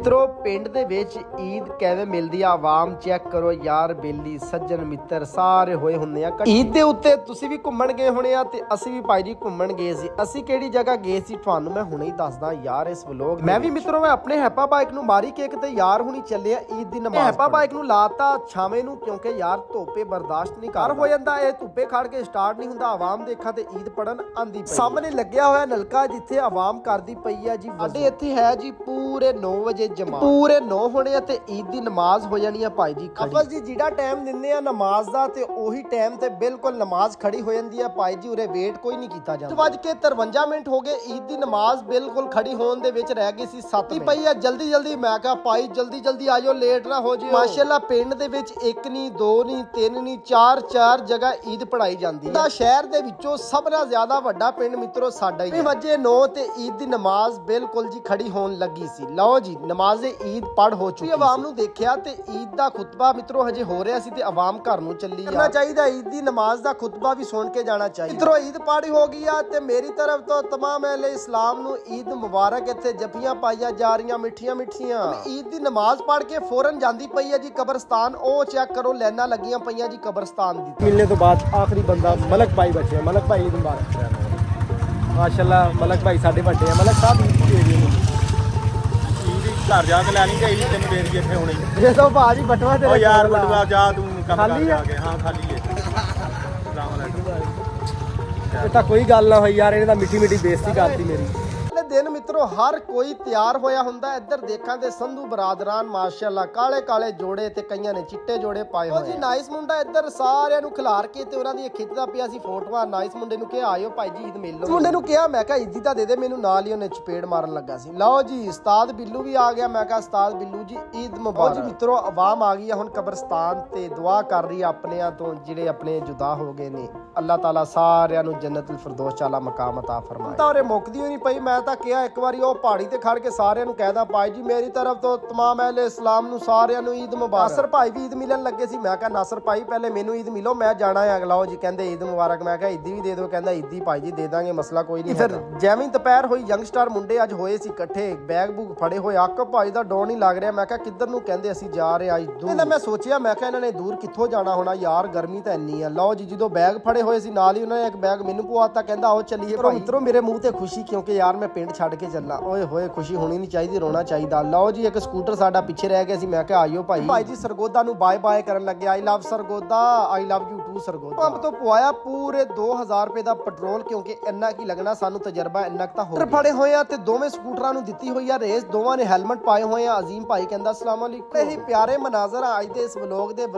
ਮਿੱਤਰੋ ਪਿੰਡ ਦੇ ਵਿੱਚ ਈਦ ਕਿਵੇਂ ਮਿਲਦੀ ਆ ਆਵਾਮ ਚੈੱਕ ਕਰੋ ਯਾਰ ਬੇਲੀ ਸੱਜਣ ਮਿੱਤਰ ਸਾਰੇ ਹੋਏ ਹੁੰਦੇ ਆ ਈਦ ਦੇ ਉੱਤੇ। ਤੁਸੀਂ ਵੀ ਘੁੰਮਣ ਗਏ ਹੋਣੇ ਆ ਤੇ ਅਸੀਂ ਵੀ ਭਾਈ ਜੀ ਘੁੰਮਣ ਗਏ ਸੀ। ਅਸੀਂ ਕਿਹੜੀ ਜਗ੍ਹਾ ਗਏ ਸੀ ਤੁਹਾਨੂੰ ਮੈਂ ਹੁਣੇ ਹੀ ਦੱਸਦਾ ਯਾਰ ਇਸ ਵਲੋਗ। ਮੈਂ ਵੀ ਮਿੱਤਰੋ ਮੈਂ ਆਪਣੇ ਹੈਪਾ ਬਾਈਕ ਨੂੰ ਮਾਰੀ ਕੇਕ ਤੇ ਯਾਰ ਹੁਣੀ ਚੱਲੇ ਆ ਈਦ ਦੀ ਨਮਾਜ਼। ਹੈਪਾ ਬਾਈਕ ਨੂੰ ਲਾਤਾ ਛਾਵੇਂ ਨੂੰ ਕਿਉਂਕਿ ਯਾਰ ਧੁੱਪੇ ਬਰਦਾਸ਼ਤ ਨਹੀਂ ਕਰ ਹੋ ਜਾਂਦਾ। ਇਹ ਧੁੱਪੇ ਖੜ ਕੇ ਸਟਾਰਟ ਨਹੀਂ ਹੁੰਦਾ। ਆਵਾਮ ਦੇਖਾ ਤੇ ਈਦ ਪੜਨ ਆਂਦੀ ਪਈ। ਸਾਹਮਣੇ ਲੱਗਿਆ ਹੋਇਆ ਨਲਕਾ ਜਿੱਥੇ ਆਵਾਮ ਕਰਦੀ ਪਈ ਆ ਜੀ। ਸਾਡੇ ਇੱਥੇ ਹੈ ਜੀ ਪੂਰੇ 9 ਵਜੇ ਜਮਾ ਪੂਰੇ 9 ਹੋਣੇ ਆ ਤੇ ਈਦ ਦੀ ਨਮਾਜ਼ ਹੋ ਜਾਣੀ ਆ ਭਾਈ ਜੀ ਖੜੀ। ਬਸ ਜੀ ਜਿਹੜਾ ਟਾਈਮ ਦਿੰਦੇ ਆ ਨਮਾਜ਼ ਦਾ ਤੇ ਉਹੀ ਟਾਈਮ ਤੇ ਬਿਲਕੁਲ ਨਮਾਜ਼ ਖੜੀ ਹੋ ਜਾਂਦੀ ਆ ਭਾਈ ਜੀ। ਉਰੇ ਵੇਟ ਕੋਈ ਨਹੀਂ ਕੀਤਾ ਜਾਂਦਾ। 8:53 ਮਿੰਟ ਹੋ ਗਏ ਈਦ ਦੀ ਨਮਾਜ਼ ਬਿਲਕੁਲ ਖੜੀ ਹੋਣ ਦੇ ਵਿੱਚ ਰਹਿ ਗਈ ਸੀ 7 ਮਿੰਟ ਪਈ ਆ। ਜਲਦੀ ਜਲਦੀ ਮੈਂ ਕਿਹਾ ਭਾਈ ਜਲਦੀ ਜਲਦੀ ਆਜੋ ਲੇਟ ਨਾ ਹੋ ਜਿਓ। ਮਾਸ਼ਾਅੱਲਾ ਪਿੰਡ ਦੇ ਵਿੱਚ 1 ਨਹੀਂ 2 ਨਹੀਂ 3 ਨਹੀਂ 4 ਜਗ੍ਹਾ ਈਦ ਪੜਾਈ ਜਾਂਦੀ ਹੈ। ਸ਼ਹਿਰ ਦੇ ਵਿੱਚੋਂ ਸਭ ਨਾਲੋਂ ਜ਼ਿਆਦਾ ਵੱਡਾ ਪਿੰਡ ਮਿੱਤਰੋ ਸਾਡਾ ਹੀ ਹੈ। ਵਜੇ 9 ਤੇ ਈਦ ਦੀ ਨਮਾਜ਼ ਬਿਲਕੁਲ ਜੀ ਖੜੀ ਹੋਣ ਲੱਗੀ ਸੀ। ਲਓ ਜੀ ਨਮਾਜ਼ੇ ਈਦ ਪੜ ਹੋ ਚੁੱਕੀ। ਆਵਾਮ ਨੂੰ ਦੇਖਿਆ ਤੇ ਈਦ ਦਾ ਖੁਤਬਾ ਮਿੱਤਰੋ ਹਜੇ ਹੋ ਰਿਹਾ ਸੀ ਤੇ ਆਵਾਮ ਘਰ ਨੂੰ ਚੱਲੀ ਜਾਣਾ ਚਾਹੀਦਾ। ਈਦ ਦੀ ਨਮਾਜ਼ ਦਾ ਖੁਤਬਾ ਵੀ ਸੁਣ ਕੇ ਜਾਣਾ ਚਾਹੀਦਾ। ਮਿੱਤਰੋ ਈਦ ਪੜੀ ਹੋ ਗਈ ਆ ਤੇ ਮੇਰੀ ਤਰਫ ਤੋਂ तमाम ਅਹਿਲੇ ਇਸਲਾਮ ਨੂੰ ਈਦ ਮੁਬਾਰਕ। ਇੱਥੇ ਜੱਫੀਆਂ ਪਾਈਆਂ ਜਾ ਰਹੀਆਂ ਮਿੱਠੀਆਂ ਮਿੱਠੀਆਂ। ਈਦ ਦੀ ਨਮਾਜ਼ ਪੜ ਕੇ ਫੌਰਨ ਜਾਂਦੀ ਪਈ ਹੈ ਜੀ ਕਬਰਸਤਾਨ। ਉਹ ਚੈੱਕ ਕਰੋ ਲਾਈਨਾਂ ਲੱਗੀਆਂ ਪਈਆਂ ਜੀ ਕਬਰਸਤਾਨ ਦੀ। ਮਿਲने ਤੋਂ ਬਾਅਦ ਆਖਰੀ ਬੰਦਾ ਮਲਕ ਭਾਈ ਬਚਿਆ। ਮਲਕ ਭਾਈ ਈਦ ਮੁਬਾਰਕ। ਮਾਸ਼ਾਅੱਲਾ ਮਲਕ ਭਾਈ ਸਾਡੇ ਵੱਡੇ ਆ। ਮਲਕ ਸਾਹਿਬ ਈਦ ਦੇ ਦਿਓ ਘਰ ਜਾ ਕੇ ਲੈਣੀ ਚਾਹੀਦੀ ਤੈਨੂੰ ਦੇਰ ਜੀ ਇੱਥੇ ਹੋਣੀ। ਇਹ ਤਾਂ ਬਾਜੀ ਬਟਵਾ ਤੇ ਓ ਯਾਰ ਬਟਵਾ ਜਾ ਤੂੰ ਕੰਮ ਖਾਲੀ ਕਰ ਕੇ। ਹਾਂ ਖਾਲੀ ਹੈ। ਸਲਾਮ ਅਲੈਕੁਮ। ਇਹ ਤਾਂ ਕੋਈ ਗੱਲ ਨਾ ਹੋਈ ਯਾਰ। ਇਹਨੇ ਤਾਂ ਮਿੱਠੀ ਮਿੱਠੀ ਬੇਇੱਜ਼ਤੀ ਕਰਤੀ ਮੇਰੀ। ਦਿਨ ਮਿੱਤਰੋ ਹਰ ਕੋਈ ਤਿਆਰ ਹੋਇਆ ਹੁੰਦਾ। ਇੱਧਰ ਦੇਖਾਂ ਤੇ ਸੰਧੂ ਬਰਾਦਰਾਨ ਮਾਸ਼ਾਅੱਲਾ ਕਾਲੇ ਕਾਲੇ ਜੋੜੇ ਤੇ ਕਈਆਂ ਨੇ ਚਿੱਟੇ ਜੋੜੇ ਪਾਏ ਹੋਏ। ਜੀ ਨਾਈਸ ਮੁੰਡਾ ਇੱਧਰ ਸਾਰਿਆਂ ਨੂੰ ਖਿਲਾਰ ਕੇ ਤੇ ਉਹਨਾਂ ਦੀ ਖਿੱਚਦਾ ਪਿਆ ਸੀ ਫੋਟੋਆਂ। ਨਾਈਸ ਮੁੰਡੇ ਨੂੰ ਕਿਹਾ ਆਇਓ ਭਾਈ ਜੀ ਈਦ ਮਿਲ ਲਓ। ਮੁੰਡੇ ਨੂੰ ਕਿਹਾ ਮੈਂ ਕਿਹਾ ਈਦੀ ਤਾਂ ਦੇ ਦੇ ਮੈਨੂੰ। ਨਾਲ ਹੀ ਉਹਨੇ ਚਪੇੜ ਮਾਰਨ ਲੱਗਾ ਸੀ। ਲਓ ਜੀ ਉਸਤਾਦ ਬਿੱਲੂ ਵੀ ਆ ਗਿਆ। ਮੈਂ ਕਿਹਾ ਉਸਤਾਦ ਬਿੱਲੂ ਜੀ ਈਦ ਮੁਬਾਰਕ ਜੀ। ਮਿੱਤਰੋ ਆਵਾਮ ਆ ਗਈ ਆ ਹੁਣ ਕਬਰਸਤਾਨ ਤੇ ਦੁਆ ਕਰ ਰਹੀ ਆ ਆਪਣਿਆਂ ਤੋਂ ਜਿਹੜੇ ਆਪਣੇ ਜੁਦਾ ਹੋ ਗਏ ਨੇ। ਅੱਲਾਹ ਤਾਲਾ ਸਾਰਿਆਂ ਨੂੰ ਜੰਨਤੁਲ ਫਿਰਦੌਸ ਵਾਲਾ ਮਕਾਮ ਅਤਾ ਫਰਮਾਏ। ਤਾਂ ਉਰੇ ਮੁੱਕਦੀ ਹੋਈ ਨਹੀਂ ਪਈ। ਮੈਂ ਤਾਂ ਕਿਹਾ ਇੱਕ ਵਾਰੀ ਉਹ ਪਹਾੜੀ ਤੇ ਖੜ ਕੇ ਸਾਰਿਆਂ ਨੂੰ ਕਹਿਦਾ ਭਾਈ ਜੀ ਮੇਰੀ ਤਰਫ ਤੋਂ तमाम ਅਹਿਲੇ ਇਸਲਾਮ ਨੂੰ ਸਾਰਿਆਂ ਨੂੰ ਈਦ ਮੁਬਾਰਕ। ਨਾਸਰ ਭਾਈ ਵੀ ਈਦ ਮਿਲਣ ਲੱਗੇ ਸੀ। ਮੈਂ ਕਿਹਾ ਨਾਸਰ ਭਾਈ ਪਹਿਲੇ ਮੈਨੂੰ ਈਦ ਮਿਲੋ ਮੈਂ ਜਾਣਾ ਹੈ। ਅਗਲਾ ਜੀ ਕਹਿੰਦੇ ਈਦ ਮੁਬਾਰਕ। ਮੈਂ ਕਿਹਾ ਈਦੀ ਵੀ ਦੇ ਦਿਓ। ਕਹਿੰਦਾ ਈਦੀ ਭਾਈ ਜੀ ਦੇ ਦਾਂਗੇ ਮਸਲਾ ਕੋਈ ਨਹੀਂ। ਫਿਰ ਜਿਵੇਂ ਦੁਪਹਿਰ ਹੋਈ ਯੰਗਸਟਰ ਮੁੰਡੇ ਅੱਜ ਹੋਏ ਸੀ ਇਕੱਠੇ ਬੈਗ ਬੂਗ ਫੜੇ ਹੋਏ। ਅੱਕ ਭਾਈ ਦਾ ਡੋਰ ਨਹੀਂ ਲੱਗ ਰਿਹਾ। ਮੈਂ ਕਿਹਾ ਕਿੱਧਰ ਨੂੰ ਕਹਿੰਦੇ ਅਸੀਂ ਜਾ ਰਹੇ ਅੱਜ ਦੂਰ। ਮੈਂ ਸੋਚਿਆ ਮੈਂ ਕਿਹਾ ਇਹਨਾਂ ਨੇ ਦੂਰ ਕਿੱਥੋਂ ਜਾਣਾ ਹੋਣਾ ਯਾਰ ਗਰਮੀ ਤਾਂ ਇੰਨੀ ਆ। ਲਓ ਜੀ ਜਦੋਂ ਬੈਗ ਫੜੇ ਹੋਏ ਸੀ ਨਾਲ ਹੀ ਉਹਨਾਂ ਨੇ ਇੱਕ ਬੈਗ ਮੈਨੂੰ ਪਵਾਤਾ। ਕਹਿੰਦਾ ਆਓ ਚੱਲੀਏ ਭਾਈ। ਮਿੱਤਰੋ ਮੇਰੇ ਮੂੰਹ ਤੇ ਖੁਸ਼ੀ ਕਿਉਂਕਿ ਯਾਰ ਮੈਂ ਪਿੰਡ ਛੱਡ ਕੇ ਚੱਲਾਂ। ਓਏ ਹੋਏ ਖੁਸ਼ੀ ਹੋਣੀ ਨਹੀਂ ਚਾਹੀਦੀ ਰੋਣਾ ਚਾਹੀਦਾ। ਲਓ ਜੀ ਇੱਕ ਸਕੂਟਰ ਸਾਡਾ ਪਿੱਛੇ ਰਹਿ ਗਿਆ ਸੀ। ਮੈਂ ਕਿਹਾ ਆਇਓ ਭਾਈ। ਭਾਈ ਜੀ ਸਰਗੋਦਾ ਨੂੰ ਬਾਏ ਬਾਏ ਕਰਨ ਲੱਗੇ। I love Sargodha I love you too Sargodha. Pump ਤੋਂ ਪਵਾਇਆ ਪੂਰੇ 2000 ਰੁਪਏ ਦਾ ਪੈਟਰੋਲ ਕਿਉਂਕਿ ਇੰਨਾ ਕੀ ਲੱਗਣਾ ਸਾਨੂੰ ਤਜਰਬਾ ਇੰਨਾ ਤਾਂ ਹੋ ਗਿਆ। ਫੜੇ ਹੋਏ ਆ ਤੇ ਦੋਵੇਂ ਸਕੂਟਰਾਂ ਨੂੰ ਦਿੱਤੀ ਹੋਈ ਆ ਰੇਸ। ਦੋਵਾਂ ਨੇ ਹੈਲਮਟ ਪਾਏ ਹੋਏ ਆ। ਅਜ਼ੀਮ ਭਾਈ ਕਹਿੰਦਾ ਅਸਲਾਮ ਅਲੈਕੁਮ। ਇਹ ਪਿਆਰੇ ਮਨਾਜ਼ਰ ਆ ਅੱਜ ਦੇ ਇਸ ਵਲੋਗ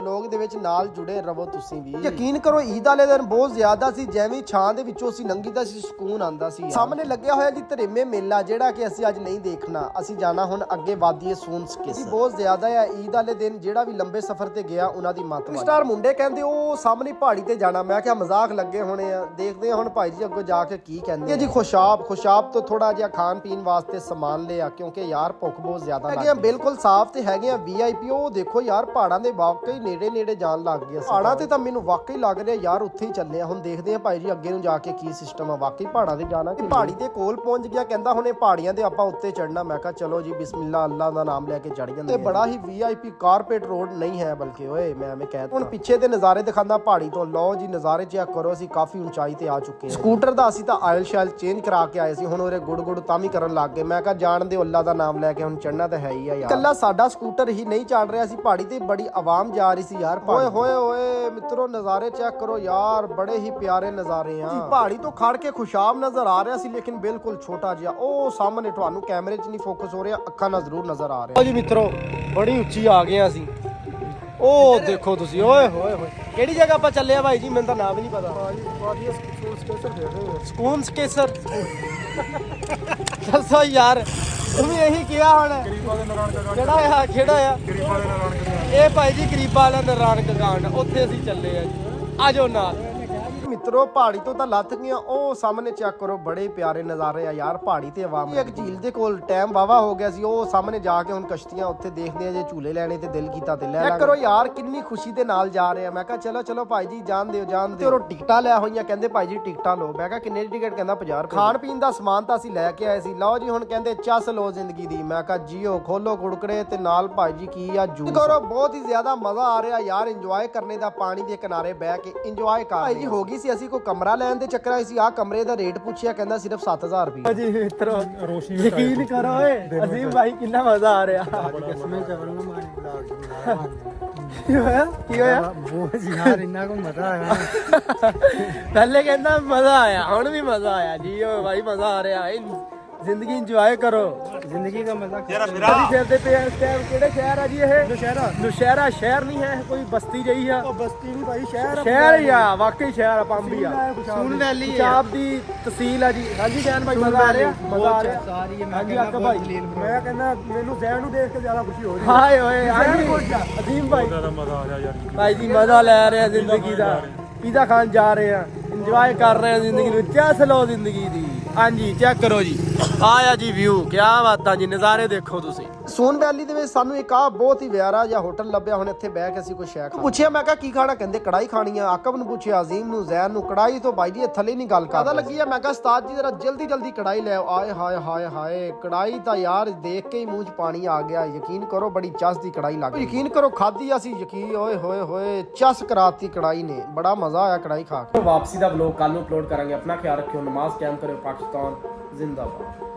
ਦੇ ਵਿੱਚ ਨਾਲ ਜੁੜੇ ਰਹੋ ਤੁਸੀਂ ਵੀ। ਯਕੀਨ ਕਰੋ ਈਦ ਵਾਲੇ ਦਿਨ ਬਹੁਤ ਜ਼ਿਆਦਾ ਸੀ। ਜਿਵੇਂ ਛਾਂ ਦੇ ਵਿੱਚੋਂ ਅਸੀਂ ਲੰਘੀਦਾ ਸੀ ਸਕੂਨ ਆਂਦਾ ਸੀ। ਸਾਹਮਣੇ ਲੱਗਿਆ ਹੋਇਆ ਜੀ ਧਰੇਮੇ ਮੇਲਾ ਜਿਹੜਾ ਕਿ ਅਸੀਂ ਅੱਜ ਨਹੀਂ ਦੇਖਣਾ। ਅਸੀਂ ਜਾਣਾ ਹੁਣ ਅੱਗੇ ਵਾਦੀਏ ਸੂਨਸਕਿਸ। ਬਹੁਤ ਜ਼ਿਆਦਾ ਆ ਈਦ ਵਾਲੇ ਦਿਨ ਜਿਹੜਾ ਵੀ ਲੰਬੇ ਸਫ਼ਰ ਤੇ ਗਿਆ ਉਹਨਾਂ ਦੀ ਮੱਤ ਸਟਾਰ ਮੁੰਡੇ ਕਹਿੰਦੇ ਉਹ ਸਾਹਮਣੇ ਪਹਾੜੀ ਤੇ ਜਾਣਾ। ਮੈਂ ਕਿਹਾ ਮਜ਼ਾਕ ਲੱਗੇ ਹੋਣੇ ਆ। ਦੇਖਦੇ ਆ ਹੁਣ ਭਾਈ ਜੀ ਅੱਗੋਂ ਜਾ ਕੇ ਕੀ ਕਹਿੰਦੇ ਜੀ। ਖੁਸ਼ਾਬ ਤੋਂ ਥੋੜਾ ਜਿਹਾ ਖਾਣ ਪੀਣ ਵਾਸਤੇ ਸਮਾਨ ਲਿਆ ਕਿਉਂਕਿ ਯਾਰ ਭੁੱਖ ਬਹੁਤ ਜ਼ਿਆਦਾ ਲੱਗੀ ਹੈ। ਬਿਲਕੁਲ ਸਾਫ਼ ਤੇ ਹੈਗੇ ਆ VIP। ਉਹ ਦੇਖੋ ਯਾਰ ਪਹਾੜਾਂ ਦੇ ਵਾਕਈ ਨੇੜੇ ਜਾਣ ਲੱਗ ਗਿਆ। ਪਹਾੜਾਂ ਤੇ ਤਾਂ ਮੈਨੂੰ ਵਾਕਈ ਲੱਗ ਰਿਹਾ ਯਾਰ ਉੱਥੇ ਹੀ ਚੱਲੇ ਆ। ਹੁਣ ਦੇਖਦੇ ਆ ਭਾਈ ਜੀ ਅੱਗੇ ਨੂੰ ਜਾ ਕੇ ਕੀ ਸਿਸਟਮ ਆ। ਵਾਕਈ ਪਹਾੜਾਂ ਤੇ ਜਾਣਾ ਕਿ ਪਹਾੜੀ ਦੇ ਕੋਲ ਪਹੁੰਚ ਗਿਆ। ਕਹਿੰਦਾ ਹੁਣ ਇਹ ਪਹਾੜੀਆਂ ਦੇ ਆਪਾਂ ਉੱਤੇ ਚੜਨਾ। ਮੈਂ ਕਿਹਾ ਚਲੋ ਜੀ ਬਿਸਮਿਲ੍ਲਾ ਅੱਲਾਹ ਦਾ ਨਾਮ ਲੈ ਕੇ ਚੜ ਜਾਂਦੇ। ਤੇ ਬੜਾ ਹੀ VIP ਕਾਰਪੇਟ ਰੋਡ ਨਹੀਂ ਹੈ ਬਲਕਿ ਓਏ ਮੈਂ ਐਵੇਂ ਕਹਿ ਹੁਣ ਪਿੱਛੇ ਦੇ ਨਜ਼ਾਰੇ ਦਿਖਾਉਂਦਾ ਪਹਾੜੀ ਤੋਂ। ਲਓ ਜੀ ਨਜ਼ਾਰੇ ਚੈੱਕ ਕਰੋ। ਅਸੀਂ ਕਾਫੀ ਉਚਾਈ ਤੇ ਆ ਚੁੱਕੇ ਹਾਂ। ਸਕੂਟਰ ਦਾ ਅਸੀਂ ਤਾਂ ਆਇਲ ਸ਼ਾਇਲ ਚੇਂਜ ਕਰਾ ਕੇ ਆਏ ਸੀ। ਹੁਣ ਉਹਰੇ ਗੁੜ ਤਾਂ ਵੀ ਕਰਨ ਲੱਗ ਗਏ। ਮੈਂ ਕਿਹਾ ਜਾਣ ਦੇ ਅੱਲਾਹ ਦਾ ਨਾਮ ਲੈ ਕੇ ਹੁਣ ਚੜਨਾ ਤਾਂ ਹੈ ਹੀ ਆ ਯਾਰ। ਇਕੱਲਾ ਸਾਡਾ ਸਕੂਟਰ ਹੀ ਨਹੀਂ ਚੱਲ ਰਿਹਾ ਸੀ ਪਹਾੜੀ ਤੇ ਬੜੀ ਆਵਾਮ ਜਾ ਰਹੀ ਸੀ ਯਾਰ। ਓਏ ਮਿੱਤਰੋ ਨਜ਼ਾਰੇ ਚੈੱਕ ਕਰੋ ਯਾਰ ਬੜੇ ਹੀ ਪਿਆਰੇ ਨਜ਼ਾਰੇ ਆ। ਪਹਾੜੀ ਤੋਂ ਖੜ ਕੇ ਖੁਸ਼ਾਬ ਨਜ਼ਰ ਆ ਰਿਹਾ ਸੀ ਲੇਕਿਨ ਬਿਲਕੁਲ ਛੋਟਾ ਜਿਹਾ। ਉਹ ਸਾਹਮਣੇ ਤੁਹਾਨੂੰ ਕੈਮਰੇ 'ਚ ਨਹੀਂ ਫੋਕਸ ਹੋ ਰਿਹਾ ਅੱਖਾਂ ਨਾਲ ਜ਼ਰੂਰ ਨਜ਼ਰ ਆ ਰਿਹਾ ਜੀ। ਮਿੱਤਰੋ ਬੜੀ ਉੱਚੀ ਆ ਗਏ ਅਸੀਂ। ਉਹ ਦੇਖੋ ਤੁਸੀਂ ਓਏ ਹੋਏ ਕਿਹੜੀ ਜਗ੍ਹਾ ਆਪਾਂ ਚੱਲੇ ਆ ਭਾਈ ਜੀ? ਮੈਨੂੰ ਤਾਂ ਨਾਮ ਵੀ ਨਹੀਂ ਪਤਾ। ਸਕੂਨ ਸਕੇਸਰ ਦੱਸੋ ਯਾਰ ਤੂੰ ਵੀ ਇਹੀ ਕਿਹਾ ਹੁਣ ਕਿਹੜਾ ਆ ਇਹ ਭਾਈ ਜੀ ਗਰੀਬਾਂ ਵਾਲਾ ਨਾਰਾਇਣ ਕਾਂਡ ਉੱਥੇ ਅਸੀਂ ਚੱਲੇ ਆ ਜੀ। ਆਜੋ ਨਾਲ ਮਿੱਤਰੋ ਪਹਾੜੀ ਤੋਂ ਤਾਂ ਲੱਥ ਗਈਆਂ, ਉਹ ਸਾਹਮਣੇ ਚੈੱਕ ਕਰੋ ਬੜੇ ਪਿਆਰੇ ਨਜ਼ਾਰੇ ਆ ਯਾਰ ਪਹਾੜੀ ਤੇ ਆਵਾਮ। ਇੱਕ ਝੀਲ ਦੇ ਕੋਲ ਟਾਈਮ ਵਾਵਾ ਹੋ ਗਿਆ ਸੀ, ਉਹ ਸਾਹਮਣੇ ਜਾ ਕੇ ਹੁਣ ਕਸ਼ਤੀਆਂ ਉੱਥੇ ਦੇਖਦੇ ਆ, ਜੇ ਝੂਲੇ ਲੈਣੇ ਤੇ ਦਿਲ ਕੀਤਾ ਤੇ ਲੈ ਕਰੋ ਯਾਰ। ਕਿੰਨੀ ਖੁਸ਼ੀ ਦੇ ਨਾਲ ਜਾ ਰਹੇ ਆ। ਮੈਂ ਕਿਹਾ ਚਲੋ ਚਲੋ ਭਾਈ ਜੀ ਜਾਣ ਦਿਓ ਜਾਣ ਦਿਓ। ਉਹ ਟਿਕਟਾਂ ਲਿਆ ਹੋਈਆਂ, ਕਹਿੰਦੇ ਭਾਈ ਜੀ ਟਿਕਟਾਂ ਲਓ। ਮੈਂ ਕਿਹਾ ਕਿੰਨੇ ਦੀ ਟਿਕਟ? ਕਹਿੰਦਾ 50 ਰੁਪਏ। ਖਾਣ ਪੀਣ ਦਾ ਸਮਾਨ ਤਾਂ ਅਸੀਂ ਲੈ ਕੇ ਆਏ ਸੀ। ਲਓ ਜੀ ਹੁਣ ਕਹਿੰਦੇ ਚੱਸ ਲਓ ਜ਼ਿੰਦਗੀ ਦੀ। ਮੈਂ ਕਿਹਾ ਜੀਓ ਖੋਲੋ ਕੁੜਕੜੇ ਤੇ ਨਾਲ ਭਾਈ ਜੀ ਕੀ ਆ ਜੂਸ ਕਰੋ। ਬਹੁਤ ਹੀ ਜ਼ਿਆਦਾ ਮਜ਼ਾ ਆ ਰਿਹਾ ਯਾਰ, ਇੰਜੋਏ ਕਰਨੇ ਦਾ। ਪਾਣੀ ਦੇ ਕਿਨਾਰੇ ਬਹਿ ਕੇ ਇੰਜੋਏ ਕਰ ਭਾਈ ਜੀ। ਹੋ ਗਈ ਸੀ ਅਸੀਂ ਕੋਈ ਕਮਰਾ ਲੈਣ ਦੇ ਚੱਕਰਾਂ ਸੀ। ਆਹ ਕਮਰੇ ਦਾ ਰੇਟ ਪੁੱਛਿਆ, ਕਹਿੰਦਾ ਸਿਰਫ 7000 ਰੁਪਏ। ਜੀ ਮਿੱਤਰੋ ਰੋਸ਼ਨੀ ਯਕੀਨ ਕਰੋ ਓਏ ਅਜ਼ੀਮ ਭਾਈ ਕਿੰਨਾ ਮਜ਼ਾ ਆ ਰਿਹਾ। ਕੀ ਹੋਇਆ ਕੀ ਹੋਇਆ? ਬਹੁਤ ਯਾਰ ਇੰਨਾ ਕੋ ਮਜ਼ਾ ਆਇਆ। ਪਹਿਲੇ ਕਹਿੰਦਾ ਮਜ਼ਾ ਆਇਆ, ਹੁਣ ਵੀ ਮਜ਼ਾ ਆਇਆ ਜੀ। ਓ ਭਾਈ ਮਜ਼ਾ ਆ ਰਿਹਾ। ਜ਼ਿੰਦਗੀ ਇੰਜੋਏ ਕਰੋ। ਜ਼ਿੰਦਗੀ ਦਾ ਮਜ਼ਾ ਅਸੀਂ ਫਿਰਦੇ ਪਏ ਆ ਇਸ ਟਾਈਮ। ਕਿਹੜੇ ਸ਼ਹਿਰ ਆ ਜੀ ਇਹ? ਨੁਸ਼ਹਿਰਾ ਸ਼ਹਿਰ ਨਹੀਂ ਹੈ, ਕੋਈ ਬਸਤੀ ਜਿਹੀ ਆ। ਬਸਤੀ ਨਹੀਂ ਭਾਈ, ਸ਼ਹਿਰ ਸ਼ਹਿਰ ਹੀ ਆ, ਵਾਕਈ ਸ਼ਹਿਰ ਆ। ਪੰਬੀ ਆ, ਸੂਨ ਵੈਲੀ ਪੰਜਾਬ ਦੀ ਤਹਿਸੀਲ ਆ ਜੀ। ਹਾਂਜੀ ਜੈਨ ਭਾਈ ਮਜ਼ਾ ਆ ਰਿਹਾ? ਮਜ਼ਾ ਆ ਰਿਹਾ ਸਾਰੀ। ਹਾਂਜੀ ਆਕਾ ਭਾਈ। ਮੈਂ ਕਹਿੰਦਾ ਮੈਨੂੰ ਜ਼ਹਿਨ ਨੂੰ ਦੇਖ ਕੇ ਜ਼ਿਆਦਾ ਖੁਸ਼ੀ ਹੋ ਰਹੀ ਹੈ। ਹਾਏ ਓਏ ਹਾਂਜੀ ਅਜ਼ੀਮ ਭਾਈ ਮਜ਼ਾ ਆ ਰਿਹਾ ਯਾਰ। ਭਾਈ ਜੀ ਮਜ਼ਾ ਲੈ ਰਹੇ ਆ ਜ਼ਿੰਦਗੀ ਦਾ। ਪੀਜ਼ਾ ਖਾਣ ਜਾ ਰਹੇ ਆ, ਇੰਜੋਏ ਕਰ ਰਹੇ ਆ ਜ਼ਿੰਦਗੀ ਨੂੰ। ਚੱਸ ਲਓ ਜ਼ਿੰਦਗੀ ਦੀ। ਹਾਂਜੀ ਚੈੱਕ ਕਰੋ ਜੀ, ਆਇਆ ਜੀ ਵਿਊ। ਕੀ ਬਾਤਾਂ ਜੀ, ਨਜ਼ਾਰੇ ਦੇਖੋ ਤੁਸੀਂ। ਸੋਨ ਵੈਲੀ ਦੇ ਵਿੱਚ ਸਾਨੂੰ ਇੱਕ ਬਹੁਤ ਹੀ ਪਿਆਰਾ ਜਿਹਾ ਹੋਟਲ ਲੱਭਿਆ। ਹੁਣ ਇੱਥੇ ਬਹਿ ਕੇ ਅਸੀਂ ਕੋਈ ਸ਼ੈ ਖਾ ਪੁੱਛਿਆ। ਮੈਂ ਕਿਹਾ ਕੀ ਖਾਣਾ? ਕਹਿੰਦੇ ਕੜਾਈ ਖਾਣੀ ਆ। ਆਕਬ ਨੂੰ ਪੁੱਛਿਆ, ਅਜ਼ੀਮ ਨੂੰ, ਜ਼ੈਨ ਨੂੰ। ਕੜਾਈ ਤੋਂ ਬਾਈ ਜੀ ਇਹ ਥੱਲੇ ਨਹੀਂ ਗੱਲ ਕਰਦਾ ਲੱਗੀ ਆ। ਮੈਂ ਕਿਹਾ ਉਸਤਾਦ ਜੀ ਜਰਾ ਜਲਦੀ ਜਲਦੀ ਕੜਾਈ ਲੈ ਆਓ। ਆਏ ਹਾਏ ਹਾਏ ਹਾਏ, ਕੜਾਈ ਤਾਂ ਯਾਰ ਦੇਖ ਕੇ ਹੀ ਮੂੰਹ 'ਚ ਪਾਣੀ ਆ ਗਿਆ। ਯਕੀਨ ਕਰੋ ਬੜੀ ਚੱਸ ਦੀ ਕੜਾਈ ਲੱਗ ਗਈ। ਯਕੀਨ ਕਰੋ ਖਾਧੀ ਅਸੀਂ, ਯਕੀਨ ਓਏ ਹੋਏ ਹੋਏ ਚੱਸ ਕਰਾਤੀ ਕੜਾਈ ਨੇ। ਬੜਾ ਮਜ਼ਾ ਆਇਆ ਕੜਾਈ ਖਾ ਕੇ। ਵਾਪਸੀ ਦਾ ਵਲੋਗ ਕੱਲ ਨੂੰ ਅਪਲੋਡ ਕਰਾਂਗੇ। ਆਪਣਾ ਖਿਆਲ ਰੱਖਿਓ, ਨਮਾਜ਼ ਕਾਇਮ ਕਰਿਓ। ਪਾਕਿਸਤਾਨ ਜ਼ਿੰਦਾਬਾਦ।